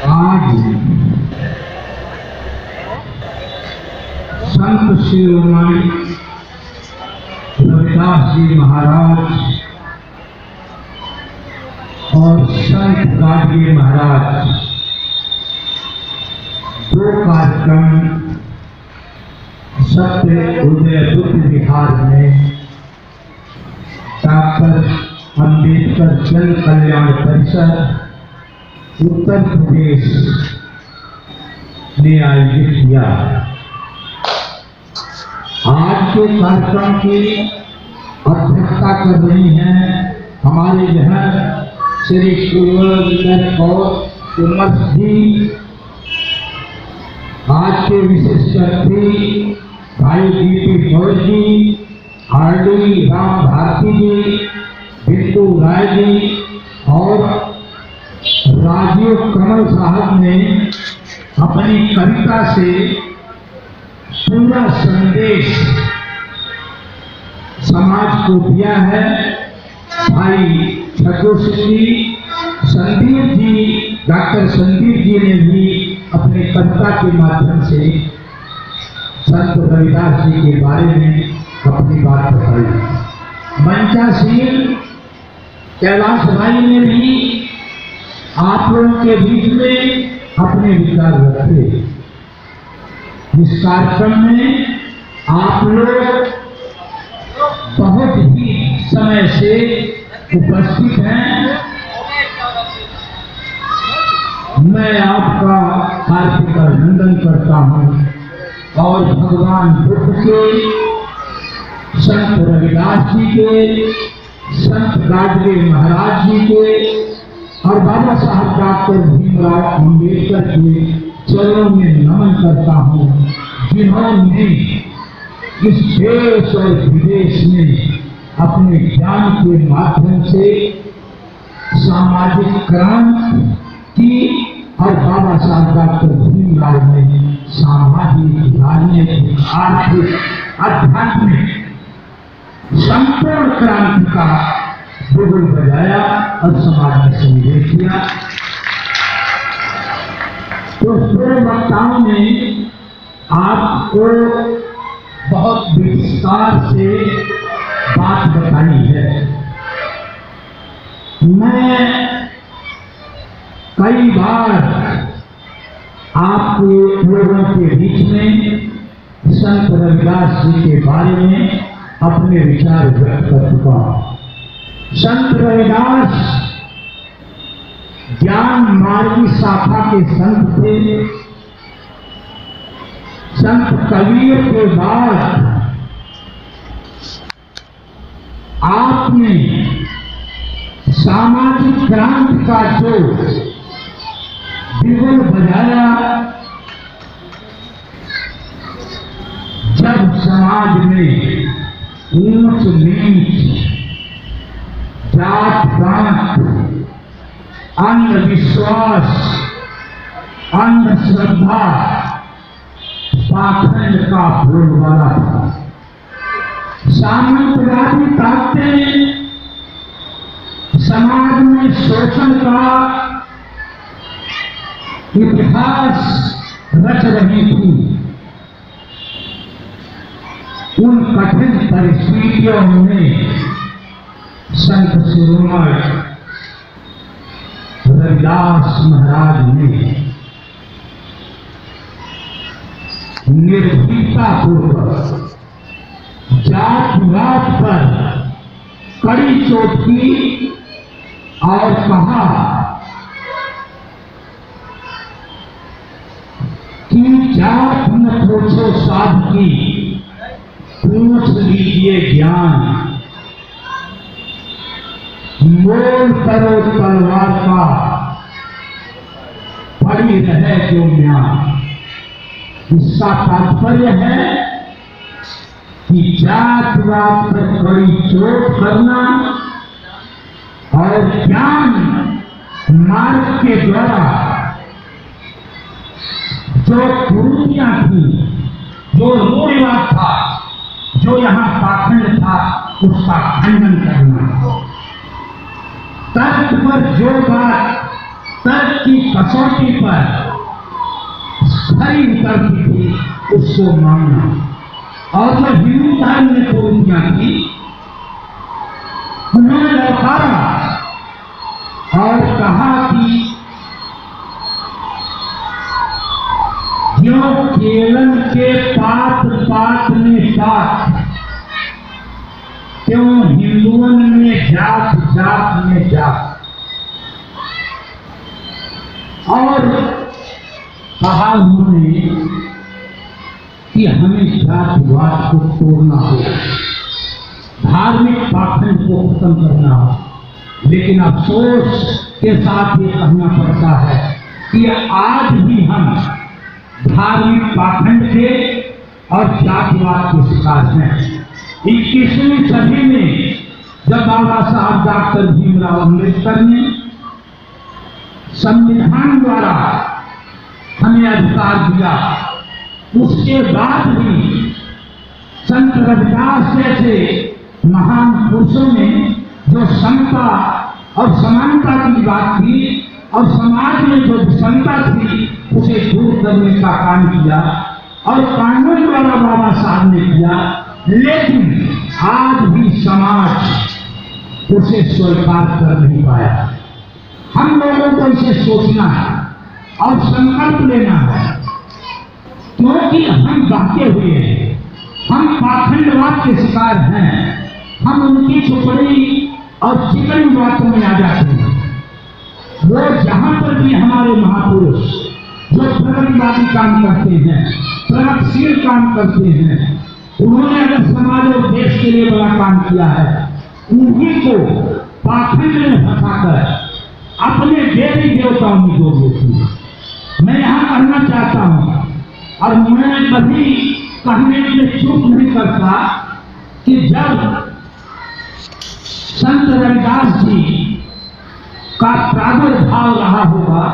आज संत शिरोमणि रविदास जी महाराज और संत गाडगे महाराज दो कार्यक्रम सत्य उदय बुद्ध विहार में डॉक्टर अम्बेडकर जन कल्याण परिषद उत्तर प्रदेश ने आयोजित किया। आज के कार्यक्रम की अध्यक्षता कर रही हैं हमारे यहाँ श्री कुंवर कौर उमर जी। आज के विशिष्ट अतिथि भाई दीपी गौर जी, आरडी राम भारती जी, बिट्टू राय जी और राजीव कमल साहब ने अपनी कविता से पूरा संदेश समाज को दिया है। भाई ठकुर जी, संदीप जी, डॉक्टर संदीप जी ने भी अपने कविता के माध्यम से संत रविदास जी के बारे में अपनी बात बताई। मंचासीन कैलाश भाई ने भी आप लोगों के बीच में अपने विचार रखे। इस कार्यक्रम में आप लोग बहुत ही समय से उपस्थित हैं। मैं आपका हार्दिक अभिनंदन करता हूं और भगवान बुद्ध के, संत रविदास जी के, संत गाडगे महाराज जी के और बाबा साहब डॉक्टर भीमराव अम्बेडकर के चरणों में नमन करता हूँ, जिन्होंने इस देश और विदेश में अपने ज्ञान के माध्यम से सामाजिक क्रांति की और बाबा साहब डॉक्टर भीमराव ने सामाजिक, राजनीतिक, आर्थिक, आध्यात्मिक संपूर्ण क्रांति का बिगुल बजाया और समाज में संदेश किया। तो दो वक्ताओं ने आपको बहुत विस्तार से बात बताई है। मैं कई बार आपके लोगों के बीच में संत रविदास जी के बारे में अपने विचार व्यक्त कर चुका हूं। संत रविदास ज्ञान मार्गी शाखा के संत थे। संत कबीर के बाद आपने सामाजिक क्रांति का जो बिगुल बजाया, जब समाज में ऊंच नीच, जात पात, अंधविश्वास, अंधश्रद्धा, पाखंड का बोलबाला था। सामंतवादी ताकतें समाज में शोषण का इतिहास रच रही थी। उन कठिन परिस्थितियों में संत शिरोमणि रविदास महाराज ने निर्भीकता पूर्वक जातिवाद पर कड़ी चोट की और कहा कि जात न पूछो साध की, पूछ लीजिए ज्ञान। मोल करो तलवार का, पड़ी रहे जो म्यान। इसका तात्पर्य है कि जातवाद पर कड़ी चोट करना और ज्ञान मार्ग के द्वारा जो कुरीतियां थी, जो रूढ़िवाद था, जो यहाँ पाखंड था, उसका खंडन करना। तर्क पर जो बात तर्क की कसौटी पर खरी उतरती थी उसको मानना। और जो हिंदू धर्म ने पूर्णिया की उन्होंने लौटारा और कहा कि जो केलन के पात पात में पात, क्यों हिंदुओं में जात जात में जात। और कहा उन्होंने कि हमें जातिवाद को तोड़ना हो, धार्मिक पाखंड को खत्म करना हो। लेकिन अफसोस के साथ ये कहना पड़ता है कि आज भी हम धार्मिक पाखंड के और जातिवाद के शिकार हैं। 21वीं सदी में जब बाबा साहब डॉक्टर भीमराव अम्बेडकर ने संविधान द्वारा हमें अधिकार दिया, उसके बाद भी संत रविदास जैसे महान पुरुषों ने जो समता और समानता की बात की और समाज में जो विषमता थी उसे दूर करने का काम किया और कानून द्वारा बाबा साहब ने किया। लेकिन आज भी समाज उसे स्वीकार कर नहीं पाया। हम लोगों को इसे सोचना है और संकल्प लेना है, क्योंकि हम बहके हुए हैं, हम पाखंडवाद के शिकार हैं, हम उनकी चुपड़ी और चिकनी बातों में आ जाते हैं। वो जहां पर भी हमारे महापुरुष जो प्रगतिवादी काम करते हैं, प्रगतिशील काम करते हैं, उन्होंने अगर समाज और देश के लिए बड़ा काम किया है, उन्हीं को पाखंड में फंसाकर अपने देवी देवताओं में जोड़ देती है। मैं यहां कहना चाहता हूं और मैं कभी कहने में चूक नहीं करता कि जब संत रविदास जी का प्रादुर्भाव रहा होगा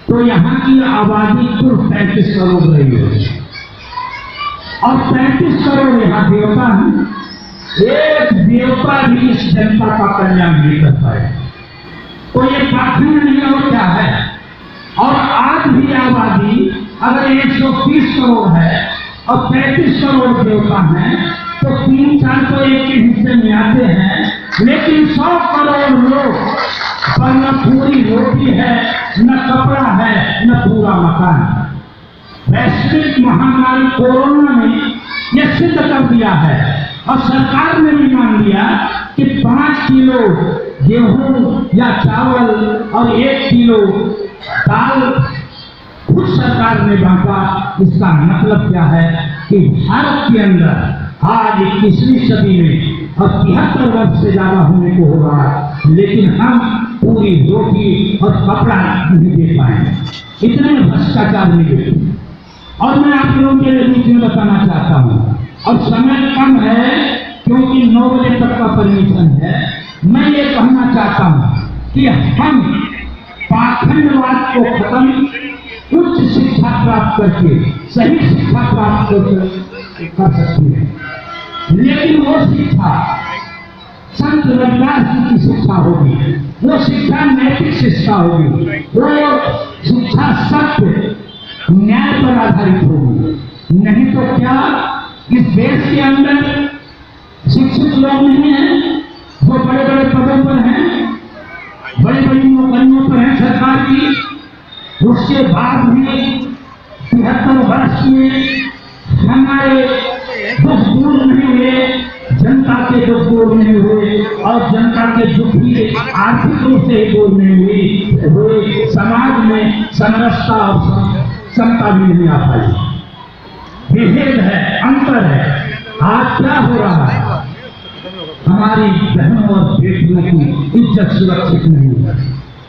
तो यहाँ की आबादी कुल 35 करोड़ रही होगी और 35 करोड़ यहाँ देवता हैं। एक देवता भी इस जनता का कल्याण नहीं कर पाए, तो ये पाखंड नहीं और क्या है। और आज भी आबादी अगर 130 करोड़ है और 35 करोड़ देवता हैं तो 3-4 तो एक के हिस्से में आते हैं, लेकिन 100 करोड़ लोग पर न पूरी रोटी है, न कपड़ा है, न पूरा मकान है। वैश्विक महामारी कोरोना ने यह सिद्ध कर दिया है और सरकार ने भी मान लिया कि 5 किलो गेहूं या चावल और 1 किलो दाल खुद सरकार ने बांटा। इसका मतलब क्या है कि भारत के अंदर आज 21वीं सदी में और 73 वर्ष से ज्यादा होने को हो रहा है, लेकिन हम पूरी रोटी और कपड़ा नहीं दे पाए। इतने भ्रष्टाचार नहीं देते। और मैं आप लोगों के बीच में बताना चाहता हूँ, और समय कम है क्योंकि 9 बजे तक का परमिशन है। मैं ये कहना चाहता हूँ कि हम पाखंडवाद को खत्म, उच्च शिक्षा प्राप्त करके सही शिक्षा प्राप्त कर सकते हैं। लेकिन वो शिक्षा संत रविदास जी की शिक्षा होगी, वो शिक्षा नैतिक शिक्षा होगी, वो शिक्षा सत्य न्याय पर आधारित होगी। नहीं तो क्या इस देश के अंदर शिक्षित लोग नहीं हैं जो बड़े बड़े पदों पर हैं, बड़ी बड़ी नौकरियों पर हैं सरकार की, उसके बाद भी 73 वर्ष में हमारे दुख दूर नहीं हुए, जनता के दुख दूर नहीं हुए और जनता के दुख भी आर्थिक रूप से दूर नहीं हुए। समाज में समरसता और समता भी नहीं आ पाई। भेद है, अंतर है। आज क्या हो रहा है, हमारी बहनों और बेटियों की इज्जत सुरक्षित नहीं है।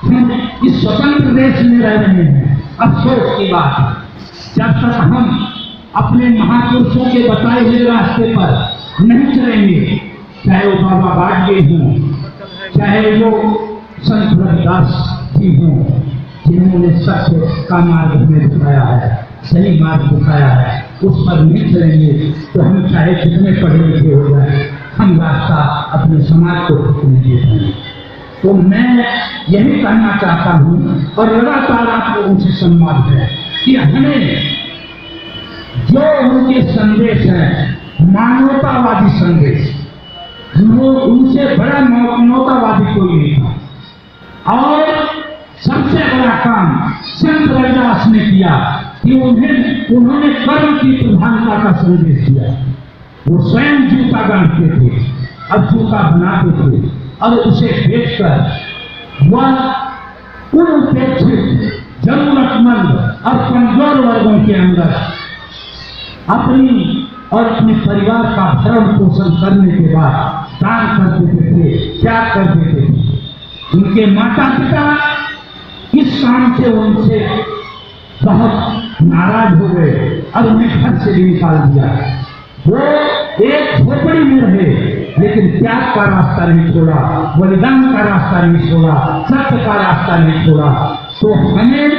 हम इस स्वतंत्र देश में रह रहे हैं। अफसोस की बात है, जब तक हम अपने महापुरुषों के बताए हुए रास्ते पर नहीं चलेंगे, चाहे वो बाबा बाटगे हों, चाहे वो संत रविदास जी हों, जिन्होंने सत्य का मार्ग हमें दिखाया है, सही मार्ग दिखाया है, उस पर नहीं चलेंगे तो हम चाहे जितने पढ़े लिखे हो जाए, हम रास्ता अपने समाज को नहीं दे पाएंगे। तो मैं यही कहना चाहता हूँ और लगातार आप लोगों से संवाद है कि हमें जो उनके संदेश है मानवतावादी संदेश, वो उनसे बड़ा मानवतावादी कोई नहीं था। और सबसे बड़ा काम संत रविदास ने किया कि उन्होंने कर्म की प्रधानता का संदेश दिया। वो स्वयं जूता गांठते थे और जूता बनाते थे और उसे बेचकर वह उन उपेक्षित जरूरतमंद और कमजोर वर्गों के अंदर अपनी और अपने परिवार का भरण पोषण करने के बाद दान कर देते थे, त्याग कर देते थे। उनके माता पिता इस काम से उनसे बहुत नाराज हो गए और उन्हें घर से भी निकाल दिया। वो एक झोपड़ी में रहे लेकिन त्याग का रास्ता नहीं छोड़ा, बलिदान का रास्ता नहीं छोड़ा, सत्य का रास्ता नहीं छोड़ा। तो हमें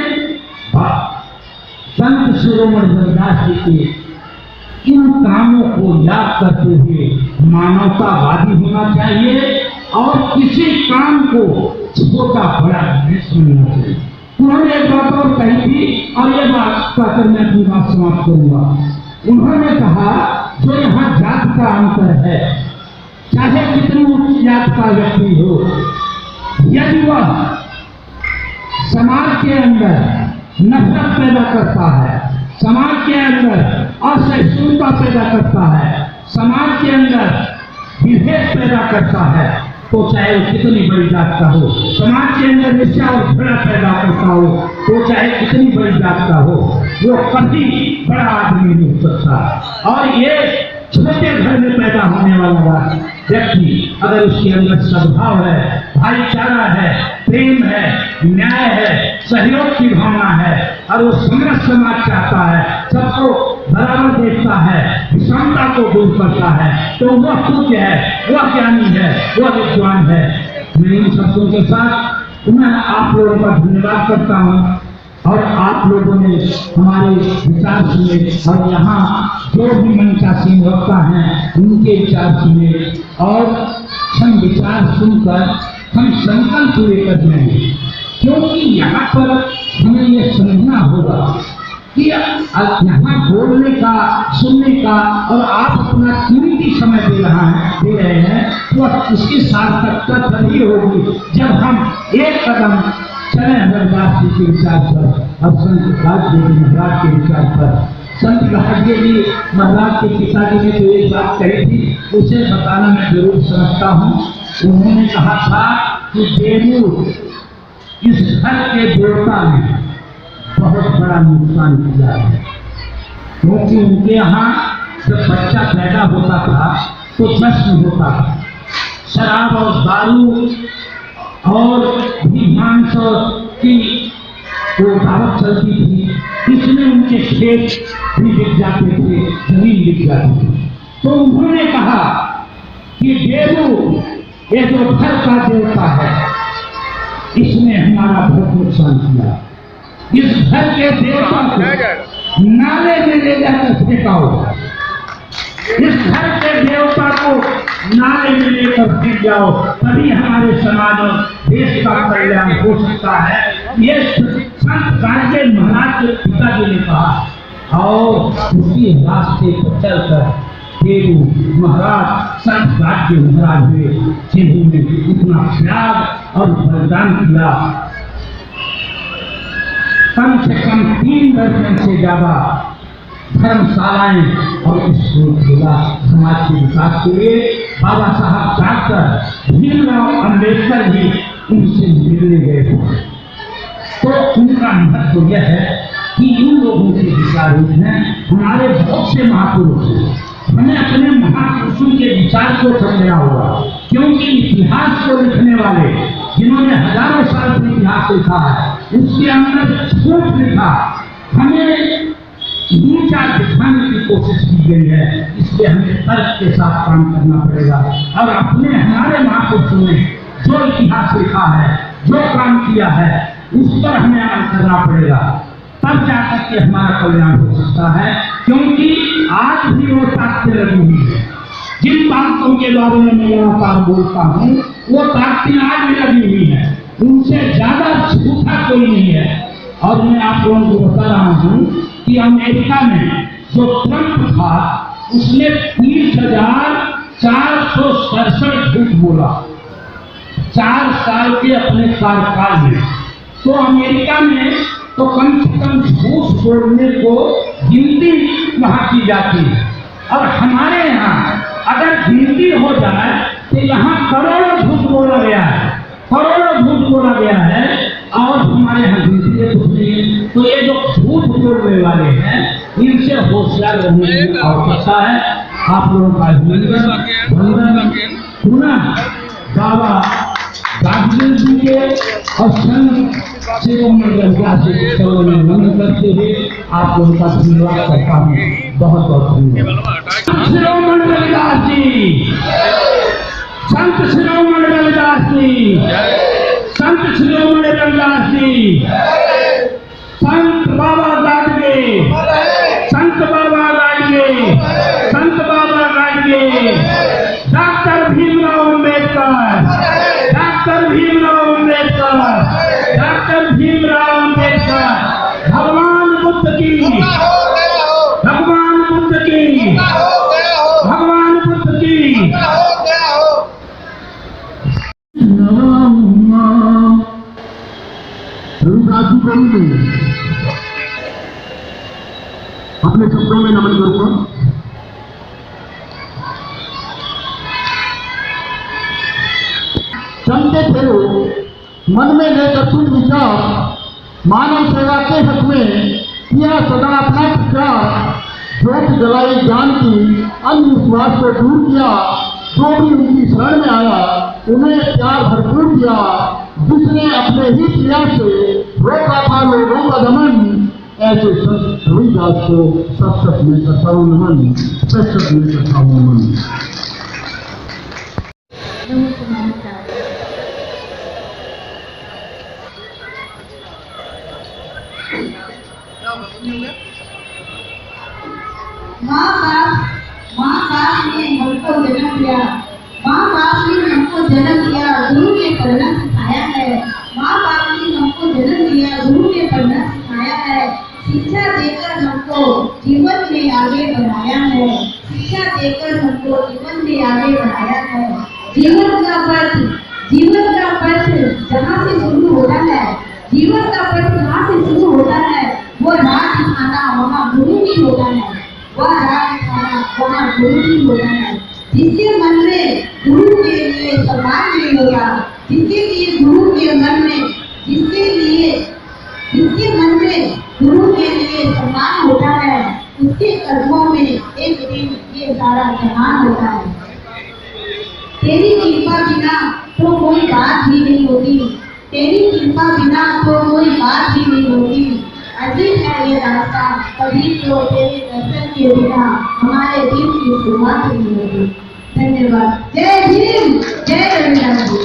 संत शिरोमणि रविदास जी के इन कामों को याद करते हुए मानवतावादी होना चाहिए और किसी काम को छोटा बड़ा नहीं समझना चाहिए। उन्होंने एक बात और कही थी और ये बात कहकर मैं अपनी बात समाप्त करूंगा। उन्होंने कहा जो यहाँ जात का अंतर है, चाहे कितनी उच्च जात का व्यक्ति हो, यदि वह समाज के अंदर नफरत पैदा करता है, समाज के अंदर असहिष्णुता पैदा करता है, समाज के अंदर विभेद पैदा करता है, तो चाहे वो कितनी बड़ी जात का हो, समाज के अंदर निष्ठा और झगड़ा पैदा करता हो, तो चाहे कितनी बड़ी जात का हो, वो कभी बड़ा आदमी नहीं हो सकता। और ये छोटे घर में पैदा होने वाला व्यक्ति अगर उसके अंदर सद्भाव है, भाईचारा है, प्रेम है, न्याय है, सहयोग की भावना है और वो समरस समाज चाहता है, सबको बराबर देखता है, विषमता को दूर करता है, तो वह पूज्य है, वह ज्ञानी है, वह विद्वान है। मैं इन शब्दों के साथ मैं आप लोगों का धन्यवाद करता हूँ और आप लोगों ने हमारे विचार सुने और यहाँ जो भी मंचासीन वक्ता हैं उनके विचार सुने और हम विचार सुनकर हम संकल्प लेकर जाएंगे, क्योंकि यहाँ पर हमें ये समझना होगा कि यहाँ बोलने का, सुनने का और आप अपना कीमती समय दे रहे हैं तो इसकी सार्थकता तभी होगी जब हम एक कदम चले रविदास जी के विचार पर और संत राजदेव महाराज के विचार पर। संत राजदेव महाराज के पिताजी ने तो एक बात कही थी, उसे बताना मैं जरूर समझता हूँ। उन्होंने कहा था कि देवू इस घर के देवता ने बहुत बड़ा नुकसान किया है, क्योंकि उनके यहाँ जब बच्चा पैदा होता था तो जश्न होता था, शराब और दारू और भी मांस की वो दावत चलती थी, इसमें उनके खेत भी बिक जाते थे, जमीन बिक जाती थी। तो उन्होंने कहा कि देवू ये जो घर का देवता है इसने हमारा बहुत नुकसान किया, इस घर के देवता को नाले में ले जाकर फेंकाओ, इस घर के देवता को नाले में लेकर फेंक जाओ, तभी हमारे समाज और देश का कल्याण हो सकता है। ये संत राजदेव महाराज के पिताजी ने कहा और उसी रास्ते पर चलकर देवू महाराज संत राजदेव महाराज हुए, जिन्होंने इतना त्याग और बलिदान किया। कम से कम 3 दर्जन से ज्यादा धर्मशालाएं और स्कूल खुला समाज के विकास के लिए। बाबा साहब डॉक्टर भीमराव अम्बेडकर भी उनसे मिलने गए थे। तो उनका महत्व यह है कि इन लोगों के विचार हैं, हमारे बहुत से महापुरुष हैं, हमें अपने महापुरुषों के विचार को समझना होगा, क्योंकि इतिहास को लिखने वाले जिन्होंने हजारों साल से इतिहास लिखा है उसके अंदर झूठ लिखा, हमें नीचा दिखाने की कोशिश की गई है। इसलिए हमें तर्क के साथ काम करना पड़ेगा और अपने हमारे महापुरुषों ने जो इतिहास लिखा है, जो काम किया है, उस पर हमें अमल करना पड़ेगा, तब जाकर के हमारा कल्याण हो सकता है। क्योंकि आज भी वो ताकतें लगी हुई है जिन ताकतों के बारे में मैं लगातार बोलता हूँ वो ताकतें आज भी लगी हुई है, उनसे ज्यादा झूठा कोई नहीं है। और मैं आप लोगों को बता रहा हूँ कि अमेरिका में जो ट्रंप था उसने 30,467 झूठ बोला 4 साल के अपने कार्यकाल में। तो अमेरिका में तो कम से कम झूठ बोलने को गिनती वहां की जाती है, और हमारे यहाँ अगर गिनती हो जाए तो यहाँ करोड़ों झूठ बोला गया है, करोड़ों झूठ बोला गया है, और हमारे यहाँ गिनती है कुछ नहीं। तो ये जो झूठ बोलने वाले हैं इनसे होशियार रहने की आवश्यकता है। आप लोगों का सुना बाबा गार्जियन जी के और संघ शिरोमणि रविदास जी के चरणों में नमन करते हुए आप लोगों का धन्यवाद करता हूँ। बहुत बहुत धन्यवाद। शिरोमणि रविदास जी, संत शिरोमणि रविदास जी, संत शिरोमणि रविदास जी, संत Baba Gadge, Sant Baba Gadge, Sant Baba Gadge, doctor Bhimrao Ambedkar, doctor Bhimrao Ambedkar, doctor Bhimrao Ambedkar, भगवान बुद्ध की, भगवान बुद्ध की, भगवान बुद्ध की। रविदास जी को भी अपने शब्दों में नमन करूंगा। चलते थे मन में लेकर शुद्ध विचार, मानव सेवा के हक में किया सदा अपना प्रचार, ज्योत जलाई ज्ञान की अंधविश्वास को दूर किया, जो भी उनकी शरण में आया उन्हें प्यार भरपूर किया, जिसने अपने ही क्रिया से रोका था लोगों का दमन, ऐसे संत रविदास को सत में करता हूँ नमन, सत में करता हूँ नमन। माँ बाप ने हमको जन्म दिया, माँ बाप ने हमको जन्म दिया, गुरु ने पढ़ना सिखाया है। माँ बाप ने हमको जन्म दिया, गुरु ने पढ़ना सिखाया है। शिक्षा देकर हमको जीवन में आगे बढ़ाया है, शिक्षा देकर हमको जीवन में आगे बढ़ाया है। जीवन का पथ जहाँ से शुरू होता है, जीवन का पथ जहाँ से शुरू होता है, वो राह दिखाना वहाँ गुरु ही होता है, वह राह दिखाना वहाँ गुरु ही होता है। जिसके मन में गुरु के लिए सम्मान नहीं होगा, जिसके मन में गुरु के लिए सम्मान होता है, उसके कर्मों में एक दिन ये सारा जहान होता है। तेरी कृपा बिना तो कोई बात भी नहीं होती, तेरी कृपा बिना तो कोई बात भी नहीं होती। अजीब है ये रास्ता, कभी तो तेरे दर्शन के बिना हमारे दिन की शुरुआत नहीं होती। धन्यवाद। जय भीम, जय रविदास जी।